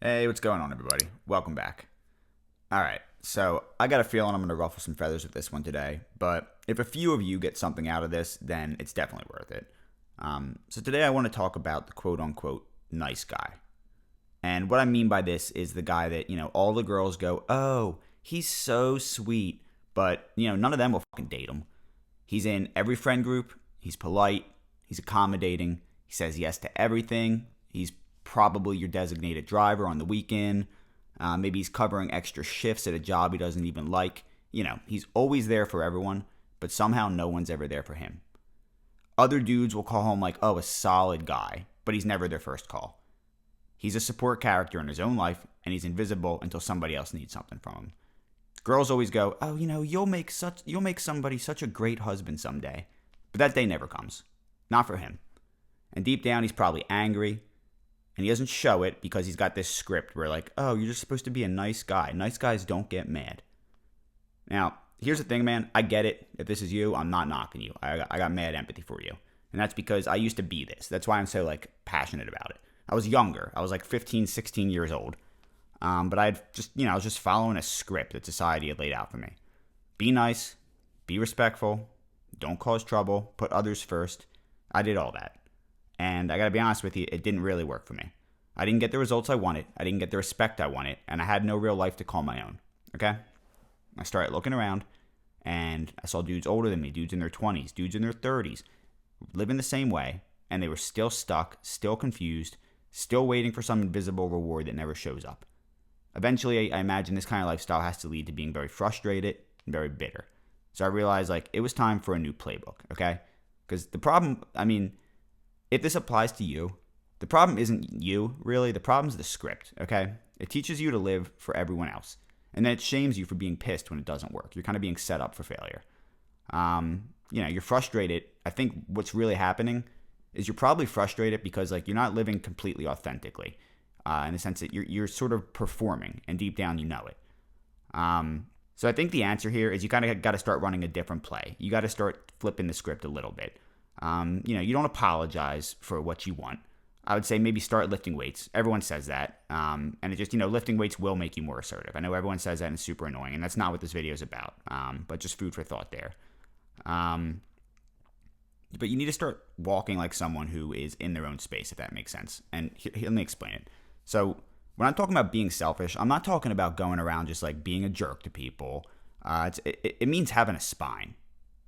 Hey, what's going on, everybody? Welcome back. All right, so I got a feeling I'm going to ruffle some feathers with this one today, but if a few of you get something out of this, then it's definitely worth it. So today I want to talk about the quote unquote nice guy. And what I mean by this is the guy that, all the girls go, oh, he's so sweet, but, none of them will fucking date him. He's in every friend group, he's polite, he's accommodating, he says yes to everything, he's probably your designated driver on the weekend. Maybe he's covering extra shifts at a job he doesn't even like. He's always there for everyone, but somehow no one's ever there for him. Other dudes will call him like, oh, a solid guy, but he's never their first call. He's a support character in his own life, and he's invisible until somebody else needs something from him. Girls always go, oh, you'll make somebody such a great husband someday. But that day never comes. Not for him. And deep down, he's probably angry. And he doesn't show it because he's got this script where like, oh, you're just supposed to be a nice guy. Nice guys don't get mad. Now, here's the thing, man. I get it. If this is you, I'm not knocking you. I got mad empathy for you. And that's because I used to be this. That's why I'm so like passionate about it. I was younger. I was like 15, 16 years old. But I was just following a script that society had laid out for me. Be nice. Be respectful. Don't cause trouble. Put others first. I did all that. And I gotta be honest with you, it didn't really work for me. I didn't get the results I wanted. I didn't get the respect I wanted. And I had no real life to call my own. Okay? I started looking around, and I saw dudes older than me, dudes in their 20s, dudes in their 30s, living the same way, and they were still stuck, still confused, still waiting for some invisible reward that never shows up. Eventually, I imagine this kind of lifestyle has to lead to being very frustrated and very bitter. So I realized, it was time for a new playbook, okay? Because the problem, if this applies to you, the problem isn't you, really. The problem's the script, okay? It teaches you to live for everyone else. And then it shames you for being pissed when it doesn't work. You're kind of being set up for failure. You're frustrated. I think what's really happening is you're probably frustrated because, you're not living completely authentically. In the sense that you're sort of performing, and deep down you know it. So I think the answer here is you kind of got to start running a different play. You got to start flipping the script a little bit. You don't apologize for what you want. I would say maybe start lifting weights. Everyone says that. And it just, lifting weights will make you more assertive. I know everyone says that and it's super annoying, and that's not what this video is about. But just food for thought there. But you need to start walking like someone who is in their own space, if that makes sense. And let me explain it. So when I'm talking about being selfish, I'm not talking about going around just being a jerk to people. It means having a spine.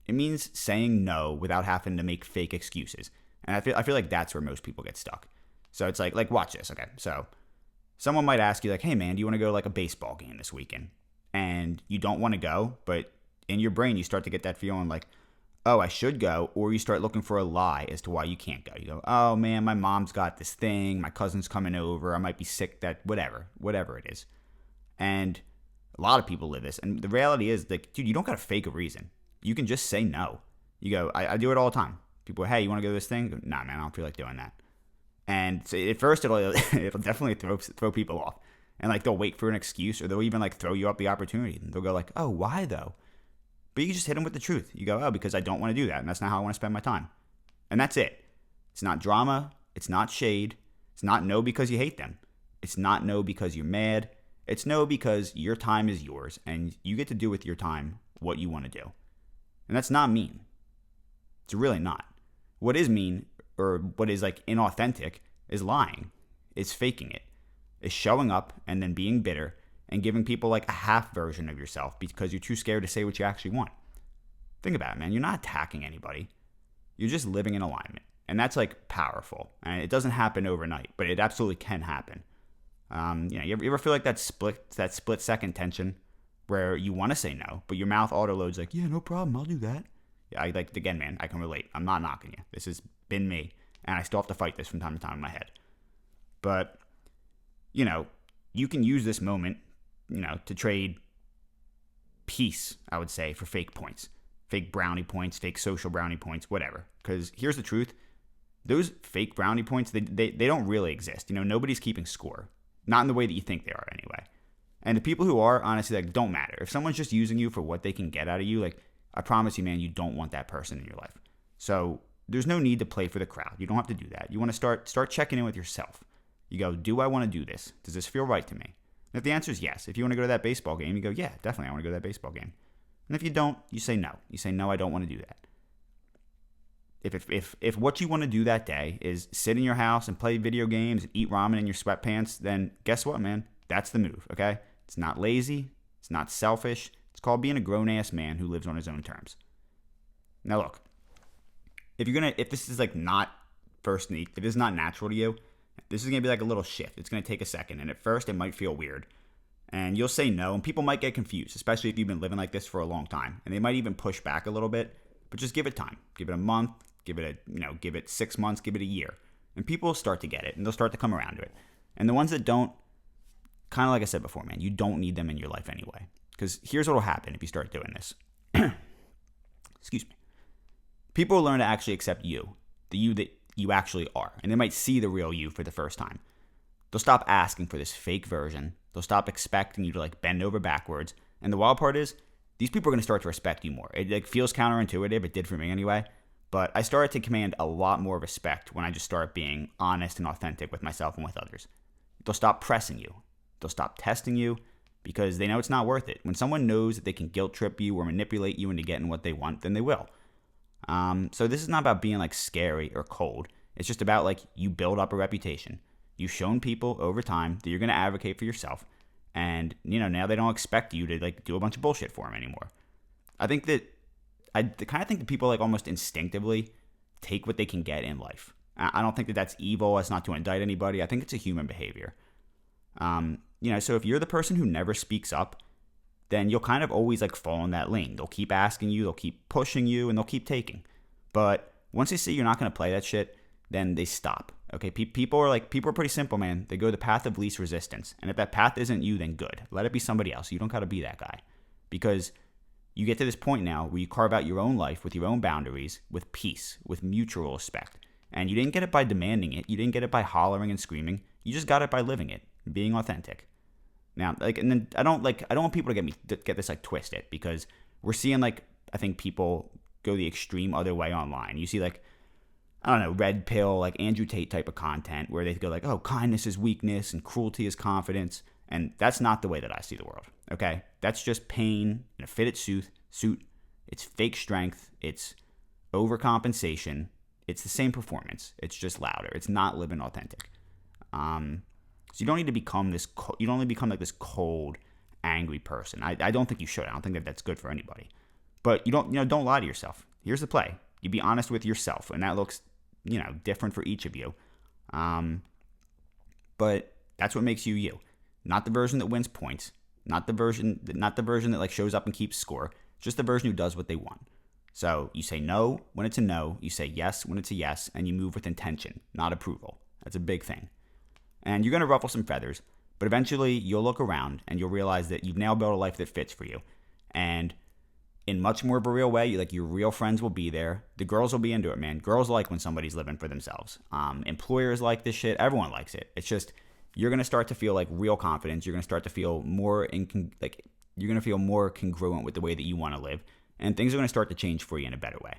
It means saying no without having to make fake excuses. And I feel like that's where most people get stuck. So it's like watch this, okay? So someone might ask you hey man, do you want to go to a baseball game this weekend? And you don't want to go, but in your brain you start to get that feeling oh, I should go, or you start looking for a lie as to why you can't go. You go, oh man, my mom's got this thing, my cousin's coming over, I might be sick, that whatever it is. And a lot of people live this, and the reality is dude, you don't gotta fake a reason. You can just say no. You go, I do it all the time. People go, hey, you want to go to this thing? Go, nah, man, I don't feel like doing that. And so at first, it'll definitely throw people off. And they'll wait for an excuse, or they'll even throw you up the opportunity. And they'll go oh, why though? But you just hit them with the truth. You go, oh, because I don't want to do that, and that's not how I want to spend my time. And that's it. It's not drama. It's not shade. It's not no because you hate them. It's not no because you're mad. It's no because your time is yours, and you get to do with your time what you want to do. And that's not mean. It's really not. What is mean, or what is inauthentic, is lying, is faking it, is showing up and then being bitter and giving people a half version of yourself because you're too scared to say what you actually want. Think about it, man. You're not attacking anybody. You're just living in alignment. And that's powerful. And it doesn't happen overnight, but it absolutely can happen. You ever feel that split second tension where you want to say no, but your mouth auto-loads yeah, no problem, I'll do that. Yeah, again, man, I can relate. I'm not knocking you. This has been me, and I still have to fight this from time to time in my head. But, you can use this moment, to trade peace, I would say, for fake points. Fake brownie points, fake social brownie points, whatever. Because here's the truth. Those fake brownie points, they don't really exist. Nobody's keeping score. Not in the way that you think they are, anyway. And the people who are, honestly, don't matter. If someone's just using you for what they can get out of you, I promise you, man, you don't want that person in your life. So there's no need to play for the crowd. You don't have to do that. You want to start checking in with yourself. You go, do I want to do this? Does this feel right to me? And if the answer is yes, if you want to go to that baseball game, you go, yeah, definitely I want to go to that baseball game. And if you don't, you say no. You say, no, I don't want to do that. If what you want to do that day is sit in your house and play video games and eat ramen in your sweatpants, then guess what, man? That's the move, okay? It's not lazy. It's not selfish. It's called being a grown-ass man who lives on his own terms. Now, look, if this is like not if this is not natural to you, this is going to be like a little shift. It's going to take a second. And at first, it might feel weird. And you'll say no. And people might get confused, especially if you've been living like this for a long time. And they might even push back a little bit. But just give it time. Give it a month. Give it 6 months. Give it a year. And people will start to get it. And they'll start to come around to it. And the ones that don't, kind of like I said before, man, you don't need them in your life anyway. Because here's what will happen if you start doing this. Excuse me. People will learn to actually accept you. The you that you actually are. And they might see the real you for the first time. They'll stop asking for this fake version. They'll stop expecting you to like bend over backwards. And the wild part is, these people are going to start to respect you more. It like feels counterintuitive. It did for me anyway. But I started to command a lot more respect when I just started being honest and authentic with myself and with others. They'll stop pressing you. They'll stop testing you because they know it's not worth it. When someone knows that they can guilt trip you or manipulate you into getting what they want, then they will. So this is not about being like scary or cold. It's just about like you build up a reputation. You've shown people over time that you're going to advocate for yourself. And, now they don't expect you to like do a bunch of bullshit for them anymore. I kind of think that people like almost instinctively take what they can get in life. I don't think that that's evil. It's not to indict anybody. I think it's a human behavior. So if you're the person who never speaks up, then you'll kind of always like fall in that lane. They'll keep asking you, they'll keep pushing you, and they'll keep taking. But once they see you're not going to play that shit, then they stop. Okay, people are pretty simple, man. They go the path of least resistance. And if that path isn't you, then good. Let it be somebody else. You don't got to be that guy. Because you get to this point now where you carve out your own life with your own boundaries, with peace, with mutual respect. And you didn't get it by demanding it. You didn't get it by hollering and screaming. You just got it by living it, being authentic. Now, and then I don't want people to get this like twisted, because we're seeing I think people go the extreme other way online. You see red pill, like Andrew Tate type of content where they go like, oh, kindness is weakness and cruelty is confidence. And that's not the way that I see the world. Okay. That's just pain in a fitted suit. It's fake strength. It's overcompensation. It's the same performance. It's just louder. It's not living authentic. So you don't need to become this. You don't need to become like this cold, angry person. I don't think you should. I don't think that that's good for anybody. But don't lie to yourself. Here's the play. You be honest with yourself, and that looks different for each of you. But that's what makes you you. Not the version that wins points. Not the version that like shows up and keeps score. Just the version who does what they want. So you say no when it's a no. You say yes when it's a yes, and you move with intention, not approval. That's a big thing. And you're going to ruffle some feathers, but eventually you'll look around and you'll realize that you've now built a life that fits for you. And in much more of a real way, your real friends will be there. The girls will be into it, man. Girls like when somebody's living for themselves. Employers like this shit. Everyone likes it. It's just, you're going to start to feel like real confidence. You're going to start to feel more more congruent with the way that you want to live. And things are going to start to change for you in a better way.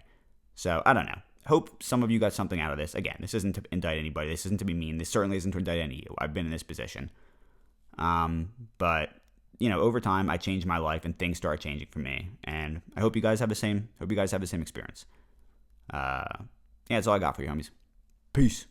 So, I don't know. Hope some of you got something out of this. Again, this isn't to indict anybody. This isn't to be mean. This certainly isn't to indict any of you. I've been in this position. But, over time, I changed my life and things started changing for me. And I hope you guys have the same experience. That's all I got for you, homies. Peace.